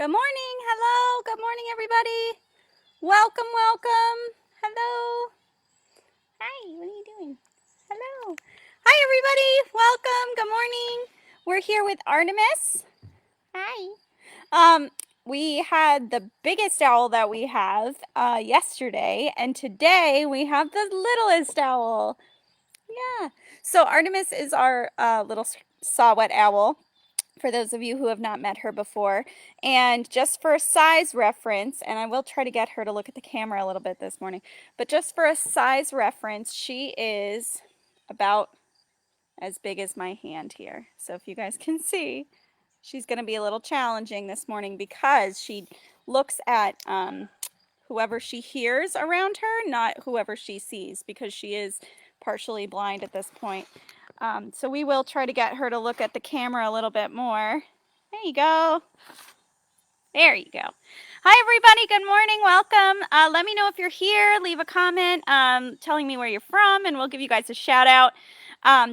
Good morning. Hello. Good morning, everybody. Welcome, welcome. Hello. Hi. What are you doing? Hello. Hi, everybody. Welcome. Good morning. We're here with Artemis. Hi. We had the biggest owl that we have yesterday, and today we have the littlest owl. Yeah. So Artemis is our little saw-whet owl, for those of you who have not met her before. And just for a size reference, and I will try to get her to look at the camera a little bit this morning, but just for a size reference, she is about as big as my hand here. So if you guys can see, she's going to be a little challenging this morning because she looks at whoever she hears around her, not whoever she sees, because she is partially blind at this point. So we will try to get her to look at the camera a little bit more. There you go. There you go. Hi, everybody. Good morning. Welcome. Let me know if you're here. Leave a comment telling me where you're from, and we'll give you guys a shout out.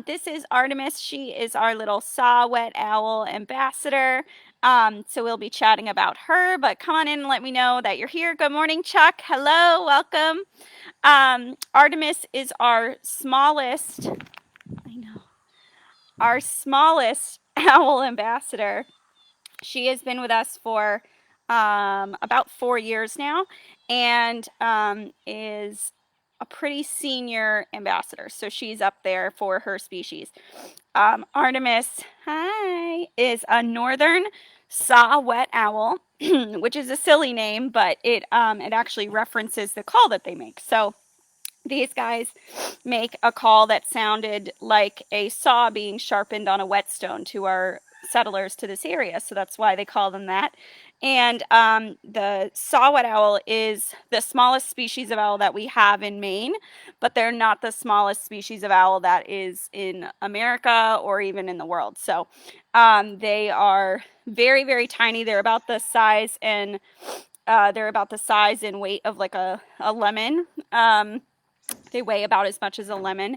This is Artemis. She is our little saw-whet owl ambassador. So we'll be chatting about her, but come on in and let me know that you're here. Good morning, Chuck. Hello. Welcome. Artemis is our smallest, our smallest owl ambassador. She has been with us for about 4 years now, and is a pretty senior ambassador. So she's up there for her species. Artemis, hi, is a northern saw-whet owl, which is a silly name, but it actually references the call that they make. So these guys make a call that sounded like a saw being sharpened on a whetstone to our settlers to this area. So that's why they call them that. And the saw-whet owl is the smallest species of owl that we have in Maine, but they're not the smallest species of owl that is in America or even in the world. So they are very, very tiny. They're about the size and weight of like a lemon. They weigh about as much as a lemon.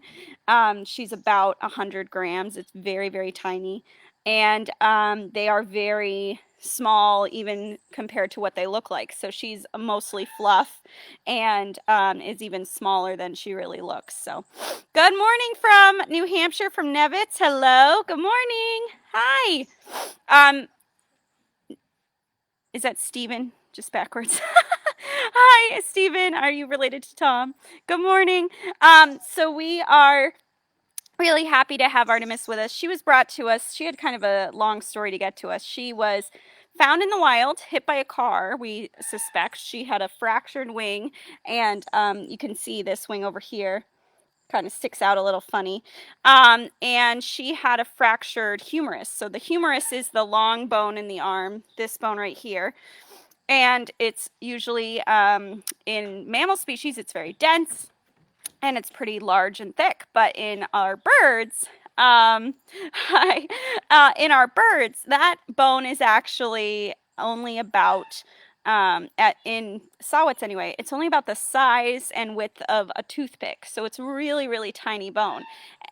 She's about 100 grams. It's very, very tiny. And they are very small, even compared to what they look like. So she's mostly fluff and is even smaller than she really looks. So good morning from New Hampshire, from Nevitz. Hello. Good morning. Hi. Is that Stephen? Just backwards. Hi, Stephen. Are you related to Tom? Good morning. So we are really happy to have Artemis with us. She was brought to us. She had kind of a long story to get to us. She was found in the wild, hit by a car, we suspect. She had a fractured wing, and you can see this wing over here kind of sticks out a little funny. And she had a fractured humerus. So the humerus is the long bone in the arm, this bone right here. And it's usually, in mammal species, it's very dense and it's pretty large and thick. But in our birds, in our birds, that bone is actually only about, in saw-whets anyway, it's only about the size and width of a toothpick. So it's really, really tiny bone.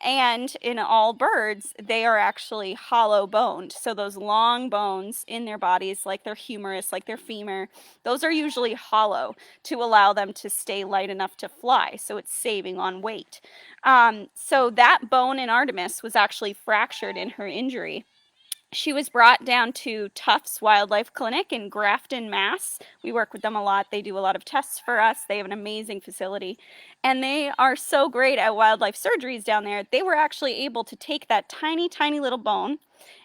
And in all birds, they are actually hollow boned. So those long bones in their bodies, like their humerus, like their femur, those are usually hollow to allow them to stay light enough to fly. So it's saving on weight. So that bone in Artemis was actually fractured in her injury. She was brought down to Tufts Wildlife Clinic in Grafton, Mass. We work with them a lot. They do a lot of tests for us. They have an amazing facility. And they are so great at wildlife surgeries down there. They were actually able to take that tiny, tiny little bone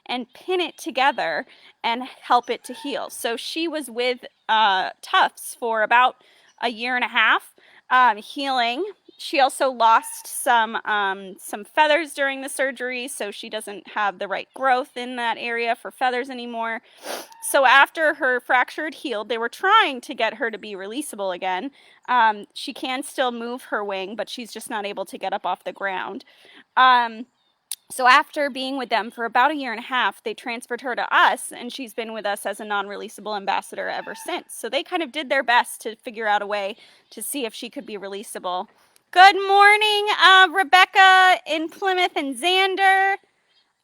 and pin it together and help it to heal. So she was with Tufts for about a year and a half, healing. She also lost some feathers during the surgery, so she doesn't have the right growth in that area for feathers anymore. So after her fracture had healed, they were trying to get her to be releasable again. She can still move her wing, but she's just not able to get up off the ground. So after being with them for about a year and a half, they transferred her to us, and she's been with us as a non-releasable ambassador ever since. So they kind of did their best to figure out a way to see if she could be releasable. Good morning, Rebecca in Plymouth and Xander.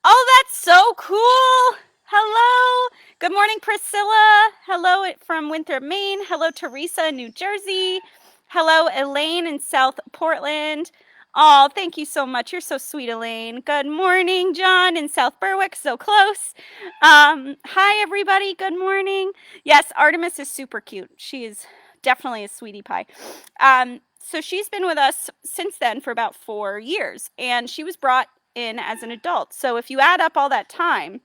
Oh, that's so cool. Hello. Good morning, Priscilla. Hello from Winthrop, Maine. Hello, Teresa in New Jersey. Hello, Elaine in South Portland. Oh, thank you so much. You're so sweet, Elaine. Good morning, John in South Berwick. So close. Hi, everybody. Good morning. Yes, Artemis is super cute. She is definitely a sweetie pie. So she's been with us since then for about 4 years, and she was brought in as an adult. So if you add up all that time,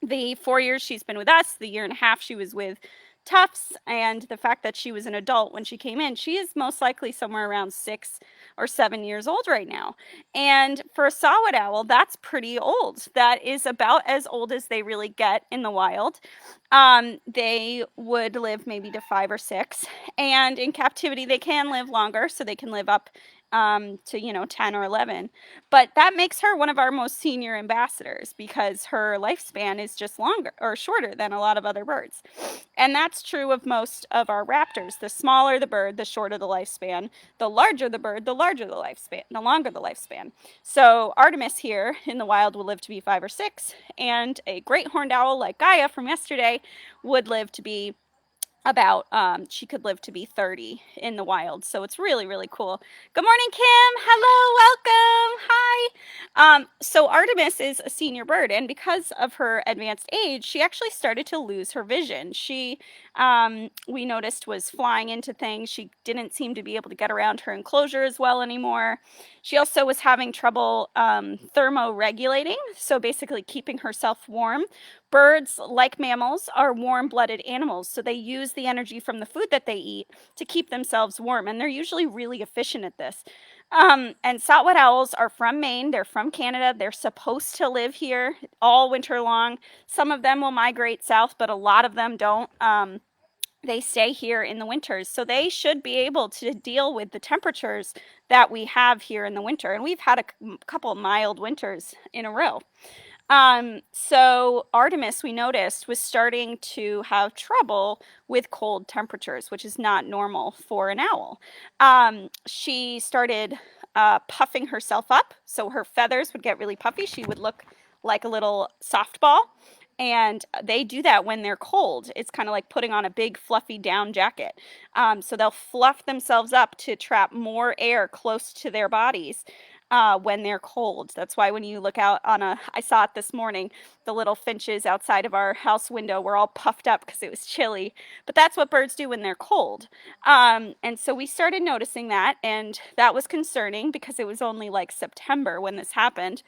the 4 years she's been with us, the year and a half she was with Tufts, and the fact that she was an adult when she came in, she is most likely somewhere around 6 or 7 years old right now. And for a saw-whet owl, that's pretty old. That is about as old as they really get in the wild. They would live maybe to 5 or 6, and in captivity they can live longer, so they can live up to 10 or 11. But that makes her one of our most senior ambassadors because her lifespan is just longer or shorter than a lot of other birds. And that's true of most of our raptors. The smaller the bird, the shorter the lifespan. The larger the bird, the larger the lifespan, the longer the lifespan. So Artemis here in the wild will live to be 5 or 6, and a great horned owl like Gaia from yesterday would live to be about she could live to be 30 in the wild. So it's really, really cool. Good morning, Kim. Hello, welcome. Hi. So Artemis is a senior bird, and because of her advanced age, she actually started to lose her vision. She we noticed was flying into things. She didn't seem to be able to get around her enclosure as well anymore. She also was having trouble thermoregulating, so basically keeping herself warm. Birds, like mammals, are warm-blooded animals, so they use the energy from the food that they eat to keep themselves warm, and they're usually really efficient at this. And saw-whet owls are from Maine. They're from Canada. They're supposed to live here all winter long. Some of them will migrate south, but a lot of them don't. They stay here in the winters, so they should be able to deal with the temperatures that we have here in the winter. And we've had a couple mild winters in a row. So Artemis, we noticed, was starting to have trouble with cold temperatures, which is not normal for an owl. She started puffing herself up, so her feathers would get really puffy. She would look like a little softball. And they do that when they're cold. It's kind of like putting on a big fluffy down jacket. So they'll fluff themselves up to trap more air close to their bodies when they're cold. That's why when you look out I saw it this morning, the little finches outside of our house window were all puffed up because it was chilly. But that's what birds do when they're cold. And so we started noticing that, and that was concerning because it was only like September when this happened.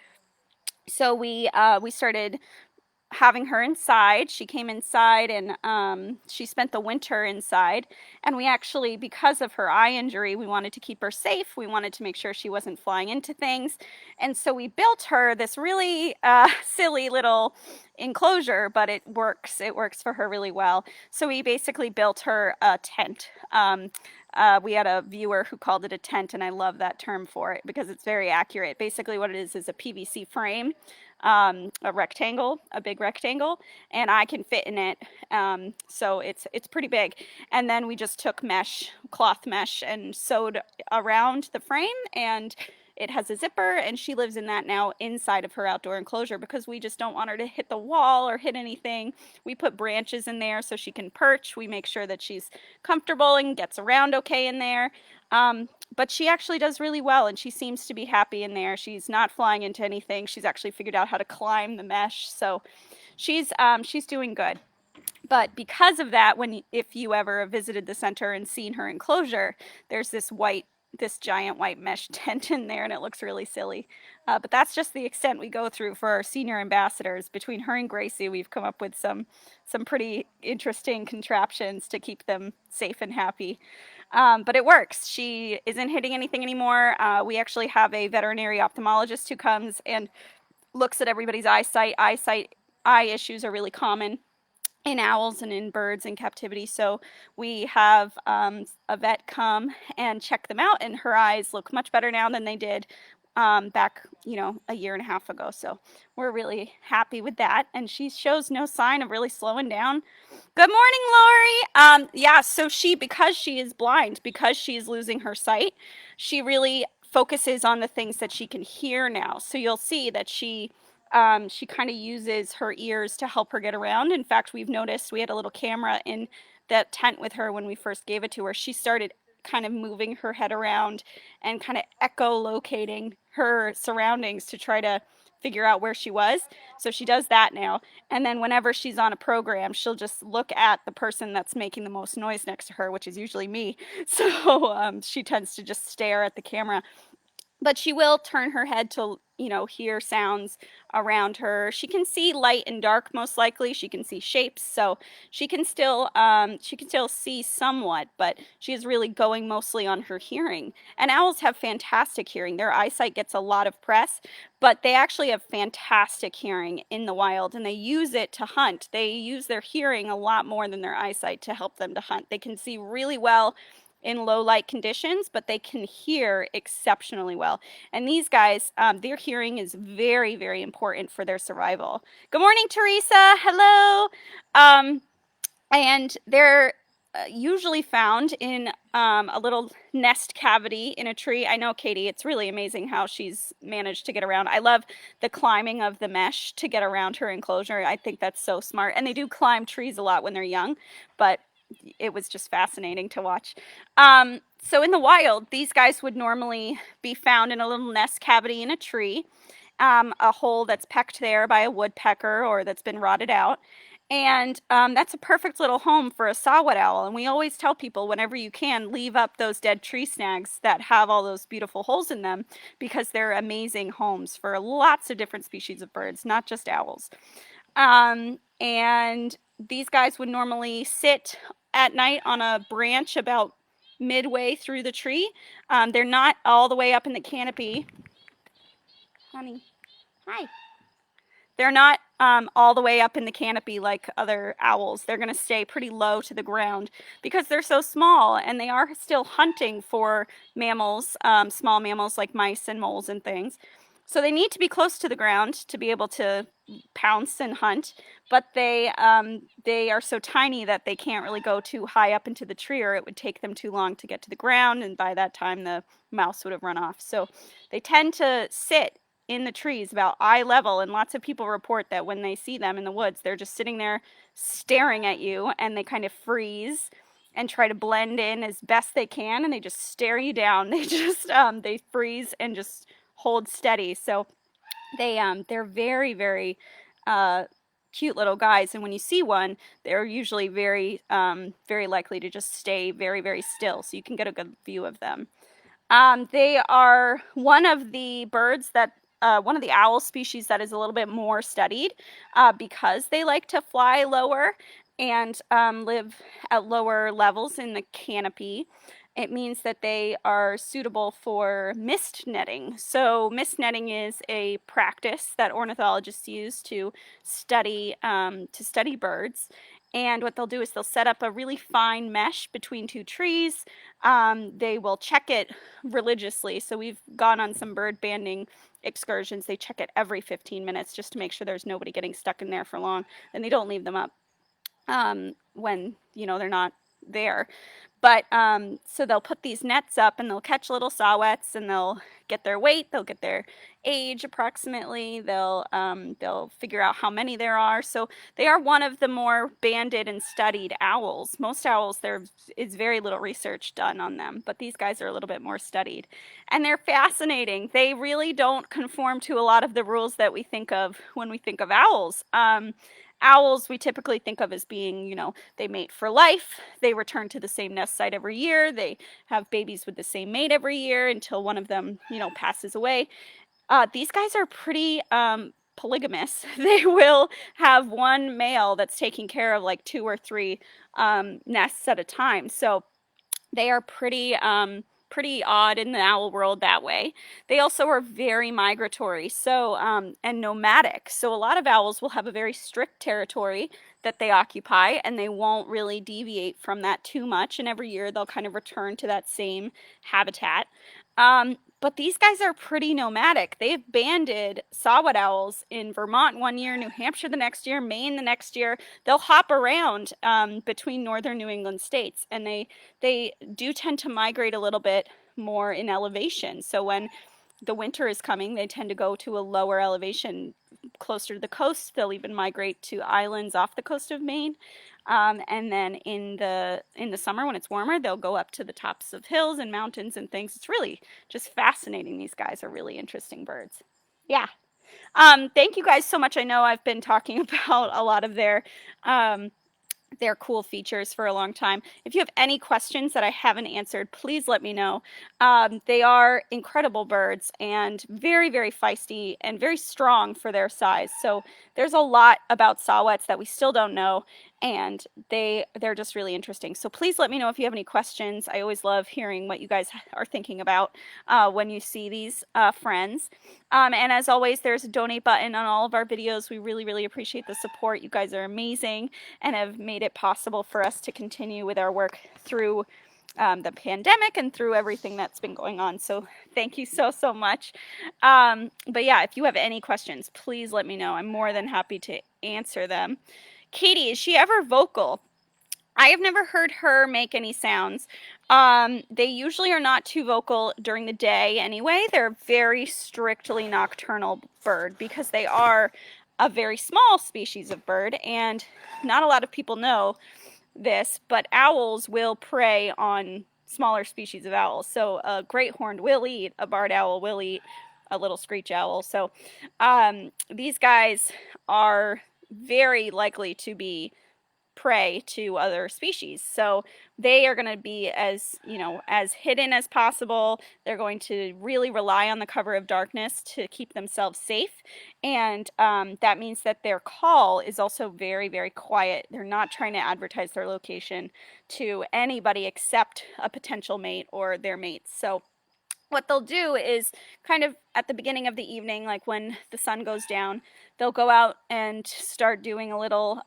So we started having her inside. She came inside, and she spent the winter inside. And we actually, because of her eye injury, we wanted to keep her safe. We wanted to make sure she wasn't flying into things. And so we built her this really silly little enclosure, but it works. It works for her really well. So we basically built her a tent. We had a viewer who called it a tent, and I love that term for it because it's very accurate. Basically what it is a PVC frame, a rectangle, a big rectangle, and I can fit in it. So it's pretty big. And then we just took mesh, cloth mesh, and sewed around the frame, and it has a zipper, and she lives in that now inside of her outdoor enclosure because we just don't want her to hit the wall or hit anything. We put branches in there so she can perch. We make sure that she's comfortable and gets around okay in there. But she actually does really well, and she seems to be happy in there. She's not flying into anything. She's actually figured out how to climb the mesh, so she's doing good. But because of that, if you ever visited the center and seen her enclosure, there's this giant white mesh tent in there, and it looks really silly. But that's just the extent we go through for our senior ambassadors. Between her and Gracie, we've come up with some pretty interesting contraptions to keep them safe and happy. But it works. She isn't hitting anything anymore. We actually have a veterinary ophthalmologist who comes and looks at everybody's eyesight. Eye issues are really common in owls and in birds in captivity. So we have a vet come and check them out, and her eyes look much better now than they did back, a year and a half ago. So we're really happy with that. And she shows no sign of really slowing down. Good morning, Lori. Yeah, so because she is blind, because she's losing her sight, she really focuses on the things that she can hear now. So you'll see that she she kind of uses her ears to help her get around. In fact, we've noticed we had a little camera in that tent with her when we first gave it to her. She started kind of moving her head around and kind of echolocating her surroundings to try to figure out where she was. So she does that now. And then whenever she's on a program, she'll just look at the person that's making the most noise next to her, which is usually me. So she tends to just stare at the camera, but she will turn her head to, hear sounds around her. She can see light and dark, most likely. She can see shapes, so she can still see somewhat, but she is really going mostly on her hearing. And owls have fantastic hearing. Their eyesight gets a lot of press, but they actually have fantastic hearing in the wild, and they use it to hunt. They use their hearing a lot more than their eyesight to help them to hunt. They can see really well in low light conditions, but they can hear exceptionally well. And these guys, their hearing is very, very important for their survival. Good morning, Teresa. Hello. And they're usually found in a little nest cavity in a tree. I know, Katie, it's really amazing how she's managed to get around. I love the climbing of the mesh to get around her enclosure. I think that's so smart. And they do climb trees a lot when they're young, but it was just fascinating to watch. So in the wild, these guys would normally be found in a little nest cavity in a tree, a hole that's pecked there by a woodpecker or that's been rotted out. And that's a perfect little home for a saw-whet owl. And we always tell people, whenever you can, leave up those dead tree snags that have all those beautiful holes in them, because they're amazing homes for lots of different species of birds, not just owls. And these guys would normally sit at night on a branch about midway through the tree. They're not all the way up in the canopy. Honey, hi. They're not all the way up in the canopy like other owls. They're going to stay pretty low to the ground because they're so small, and they are still hunting for mammals, small mammals like mice and moles and things. So they need to be close to the ground to be able to pounce and hunt, but they are so tiny that they can't really go too high up into the tree, or it would take them too long to get to the ground, and by that time the mouse would have run off. So they tend to sit in the trees about eye level, and lots of people report that when they see them in the woods, they're just sitting there staring at you, and they kind of freeze and try to blend in as best they can, and they just stare you down. They just they freeze and just hold steady. So they're very, very cute little guys, and when you see one, they're usually very very likely to just stay very, very still, so you can get a good view of them. They are one of the birds that one of the owl species that is a little bit more studied because they like to fly lower and live at lower levels in the canopy. It means that they are suitable for mist netting. So mist netting is a practice that ornithologists use to study birds. And what they'll do is they'll set up a really fine mesh between two trees. They will check it religiously. So we've gone on some bird banding excursions. They check it every 15 minutes just to make sure there's nobody getting stuck in there for long. And they don't leave them up when they're not there. But so they'll put these nets up, and they'll catch little saw-whets, and they'll get their weight, they'll get their age approximately, they'll figure out how many there are. So they are one of the more banded and studied owls. Most owls, there is very little research done on them, but these guys are a little bit more studied. And they're fascinating. They really don't conform to a lot of the rules that we think of when we think of owls. Owls we typically think of as being, they mate for life, they return to the same nest site every year, they have babies with the same mate every year until one of them, passes away. These guys are pretty polygamous. They will have one male that's taking care of like 2 or 3 nests at a time. So they are pretty odd in the owl world that way. They also are very migratory, so and nomadic. So a lot of owls will have a very strict territory that they occupy, and they won't really deviate from that too much. And every year they'll kind of return to that same habitat. But these guys are pretty nomadic. They've banded saw-whet owls in Vermont one year, New Hampshire the next year, Maine the next year. They'll hop around between northern New England states, and they do tend to migrate a little bit more in elevation. So when the winter is coming, they tend to go to a lower elevation closer to the coast. They'll even migrate to islands off the coast of Maine. And then in the summer when it's warmer, they'll go up to the tops of hills and mountains and things. It's really just fascinating. These guys are really interesting birds. Yeah. Thank you guys so much. I know I've been talking about a lot of um, their cool features for a long time. If you have any questions that I haven't answered, please let me know. They are incredible birds and very, very feisty and very strong for their size. So there's a lot about saw-whets that we still don't know, and they're just really interesting. So please let me know if you have any questions. I always love hearing what you guys are thinking about when you see these friends. And as always, there's a donate button on all of our videos. We really, really appreciate the support. You guys are amazing and have made it possible for us to continue with our work through the pandemic and through everything that's been going on. So thank you so, so much. But yeah, if you have any questions, please let me know. I'm more than happy to answer them. Katie, is she ever vocal? I have never heard her make any sounds. They usually are not too vocal during the day anyway. They're a very strictly nocturnal bird because they are a very small species of bird, and not a lot of people know this, but owls will prey on smaller species of owls. So a great horned will eat, a barred owl will eat a little screech owl. So these guys are very likely to be prey to other species. So they are going to be as, as hidden as possible. They're going to really rely on the cover of darkness to keep themselves safe. And that means that their call is also very, very quiet. They're not trying to advertise their location to anybody except a potential mate or their mates. So what they'll do is kind of at the beginning of the evening, like when the sun goes down, they'll go out and start doing a little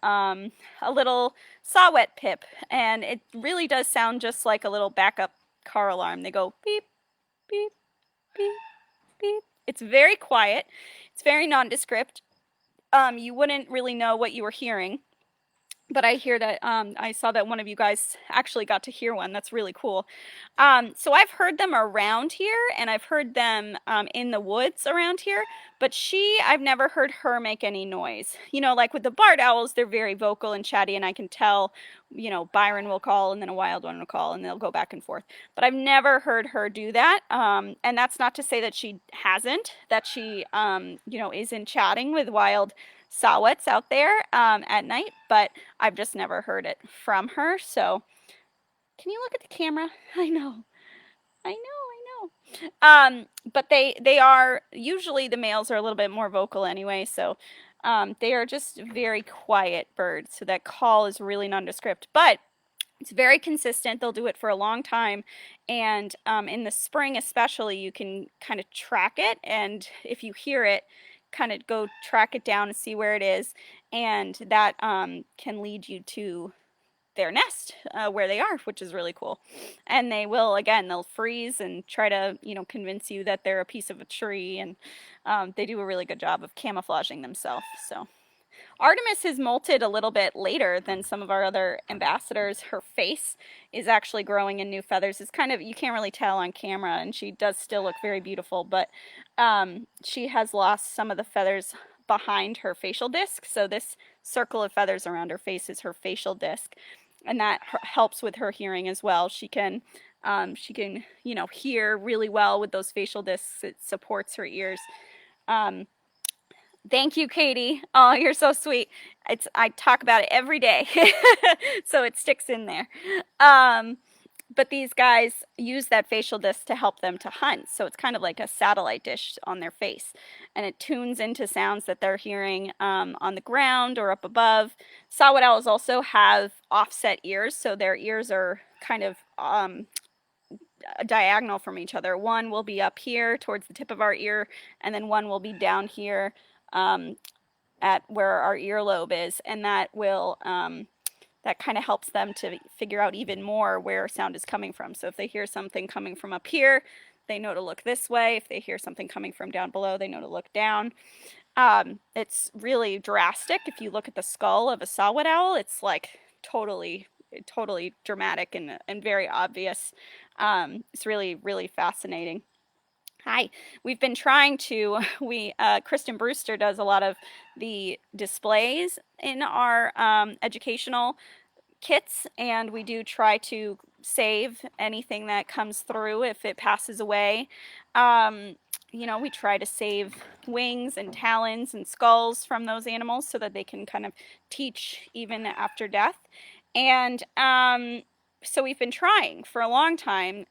saw-whet pip, and it really does sound just like a little backup car alarm. They go beep, beep, beep, beep. It's very quiet. It's very nondescript. You wouldn't really know what you were hearing. But I hear that I saw that one of you guys actually got to hear one. That's really cool. So I've heard them around here, and I've heard them in the woods around here. But I've never heard her make any noise. Like with the barred owls, they're very vocal and chatty, and I can tell, Byron will call, and then a wild one will call, and they'll go back and forth. But I've never heard her do that. And that's not to say that she hasn't, that she, isn't chatting with wild saw-whets out there at night, but I've just never heard it from her. So can you look at the camera? I know. But they are usually, the males are a little bit more vocal anyway, so they are just very quiet birds. So that call is really nondescript, but it's very consistent. They'll do it for a long time, and in the spring especially, you can kind of track it, and if you hear it, kind of go track it down and see where it is, and that can lead you to their nest where they are, which is really cool. And they'll freeze and try to convince you that they're a piece of a tree, and they do a really good job of camouflaging themselves. So Artemis is molted a little bit later than some of our other ambassadors. Her face is actually growing in new feathers. It's kind of, you can't really tell on camera, and she does still look very beautiful, but she has lost some of the feathers behind her facial disc. So this circle of feathers around her face is her facial disc, and that helps with her hearing as well. She can hear really well with those facial discs. It supports her ears. Thank you, Katie. Oh, you're so sweet. I talk about it every day, so it sticks in there. But these guys use that facial disc to help them to hunt. So it's kind of like a satellite dish on their face, and it tunes into sounds that they're hearing on the ground or up above. Saw-whet owls also have offset ears, so their ears are kind of diagonal from each other. One will be up here towards the tip of our ear, and then one will be down here at where our earlobe is, and that will that kind of helps them to figure out even more where sound is coming from. So if they hear something coming from up here, they know to look this way. If they hear something coming from down below, they know to look down. It's really drastic. If you look at the skull of a saw-whet owl, it's like totally dramatic and very obvious. It's really, really fascinating. Hi. We've been trying to, we, Kristen Brewster does a lot of the displays in our educational kits, and we do try to save anything that comes through if it passes away. Um, we try to save wings and talons and skulls from those animals so that they can kind of teach even after death. And so we've been trying for a long time.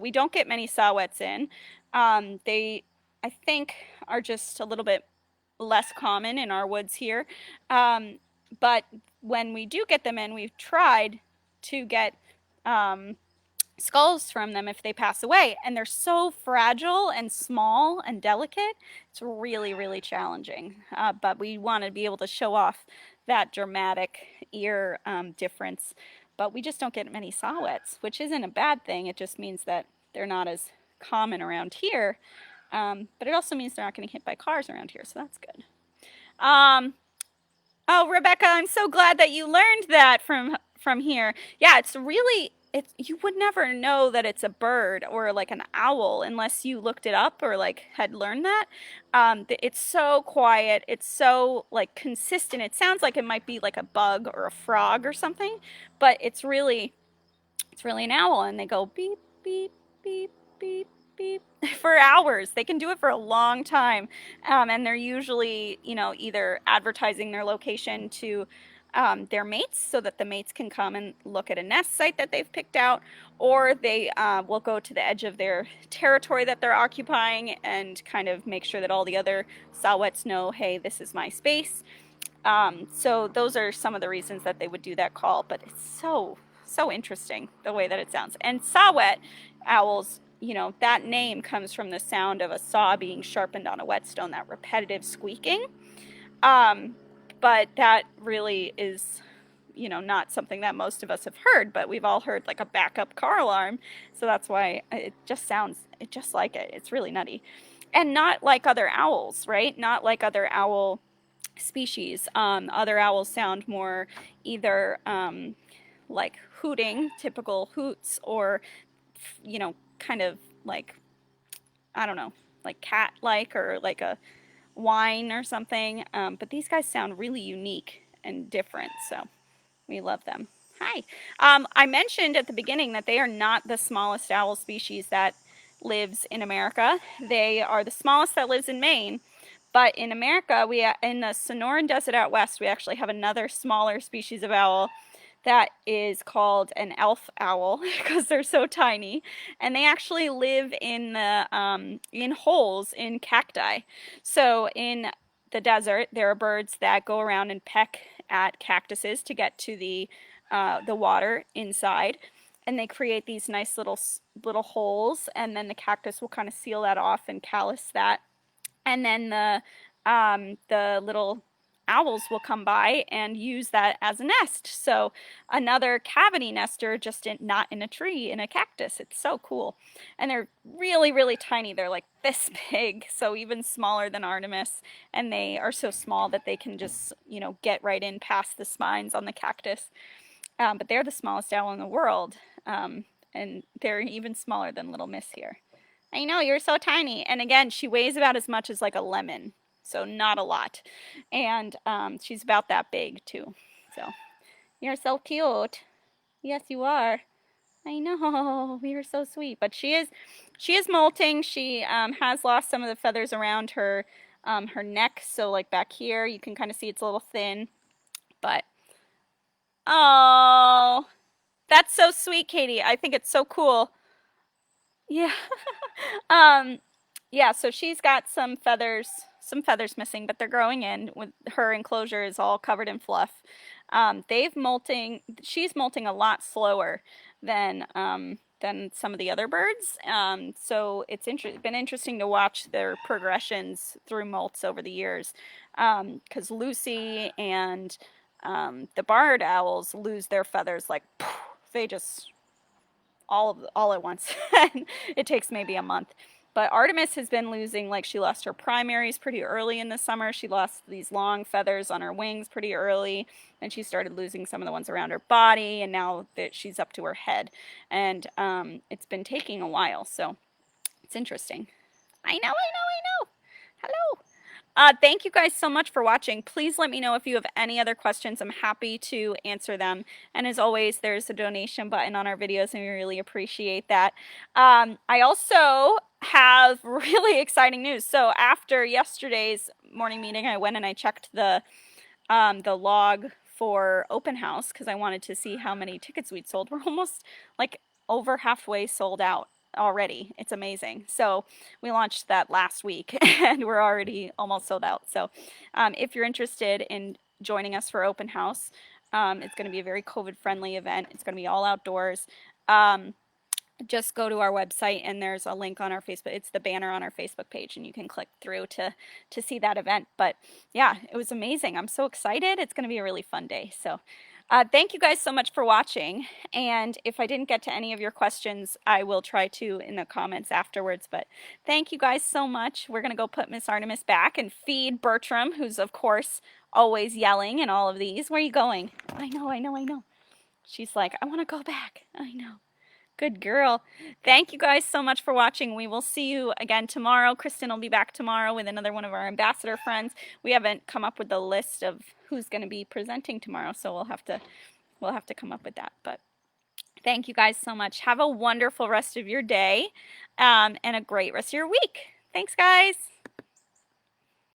We don't get many saw-whets in. They, I think, are just a little bit less common in our woods here. But when we do get them in, we've tried to get um, skulls from them if they pass away, and they're so fragile and small and delicate. It's really, really challenging. But we want to be able to show off that dramatic ear difference. But we just don't get many saw-whets, which isn't a bad thing. It just means that they're not as common around here. But it also means they're not getting hit by cars around here, so that's good. Um, Oh, Rebecca, I'm so glad that you learned that from here. Yeah, it's really it's you would never know that it's a bird or like an owl unless you looked it up or like had learned that. It's so quiet. It's so like consistent. It sounds like it might be like a bug or a frog or something, but it's really an owl, and they go beep, beep, beep, beep, beep for hours. They can do it for a long time. And they're usually, either advertising their location to their mates so that the mates can come and look at a nest site that they've picked out, or they will go to the edge of their territory that they're occupying and kind of make sure that all the other saw-whets know, hey, this is my space. So those are some of the reasons that they would do that call, but it's so interesting the way that it sounds. And saw-whet owls, that name comes from the sound of a saw being sharpened on a whetstone, that repetitive squeaking. Um, but that really is, not something that most of us have heard, but we've all heard like a backup car alarm. So that's why it just sounds just like it. It's really nutty. And not like other owls, right? Not like other owl species. Other owls sound more either like hooting, typical hoots, or kind of like, I don't know, like cat-like or like a whine or something. But these guys sound really unique and different, so we love them. Hi. I mentioned at the beginning that they are not the smallest owl species that lives in America. They are the smallest that lives in Maine. But in America, in the Sonoran Desert out west, we actually have another smaller species of owl that is called an elf owl because they're so tiny, and they actually live in holes in cacti. So in the desert, there are birds that go around and peck at cactuses to get to the water inside, and they create these nice little holes, and then the cactus will kind of seal that off and callus that, and then the little owls will come by and use that as a nest. So another cavity nester, just not in a tree, in a cactus. It's so cool. And they're really, really tiny. They're like this big, so even smaller than Artemis. And they are so small that they can just, get right in past the spines on the cactus. But they're the smallest owl in the world. And they're even smaller than Little Miss here. I know, you're so tiny. And again, she weighs about as much as like a lemon, so not a lot. And she's about that big too. So you're so cute. Yes, you are. I know, you're so sweet. But she is molting. She has lost some of the feathers around her neck. So like back here, you can kind of see it's a little thin. But oh, that's so sweet, Katie. I think it's so cool. Yeah. Um, yeah, so she's got some feathers missing, but they're growing in. With her enclosure is all covered in fluff. She's molting a lot slower than some of the other birds. So it's been interesting to watch their progressions through molts over the years. Because Lucy and the barred owls lose their feathers like poof, they just all at once. It takes maybe a month. But Artemis has been losing, like she lost her primaries pretty early in the summer. She lost these long feathers on her wings pretty early. And she started losing some of the ones around her body. And now that she's up to her head. And it's been taking a while. So it's interesting. I know, I know, I know. Hello. Thank you guys so much for watching. Please let me know if you have any other questions. I'm happy to answer them. And as always, there's a donation button on our videos, and we really appreciate that. I also have really exciting news. So after yesterday's morning meeting, I went and I checked the log for open house because I wanted to see how many tickets we'd sold. We're almost like over halfway sold out already. It's amazing. So we launched that last week and we're already almost sold out. So if you're interested in joining us for open house, it's going to be a very COVID friendly event. It's going to be all outdoors. Just go to our website and there's a link on our Facebook. It's the banner on our Facebook page, and you can click through to see that event. But yeah, it was amazing. I'm so excited. It's going to be a really fun day. So thank you guys so much for watching. And if I didn't get to any of your questions, I will try to in the comments afterwards. But thank you guys so much. We're going to go put Miss Artemis back and feed Bertram, who's of course always yelling in all of these. Where are you going? I know, I know, I know. She's like, I want to go back. I know. Good girl. Thank you guys so much for watching. We will see you again tomorrow. Kristen will be back tomorrow with another one of our ambassador friends. We haven't come up with the list of who's going to be presenting tomorrow, so we'll have to come up with that. But thank you guys so much. Have a wonderful rest of your day and a great rest of your week. Thanks, guys.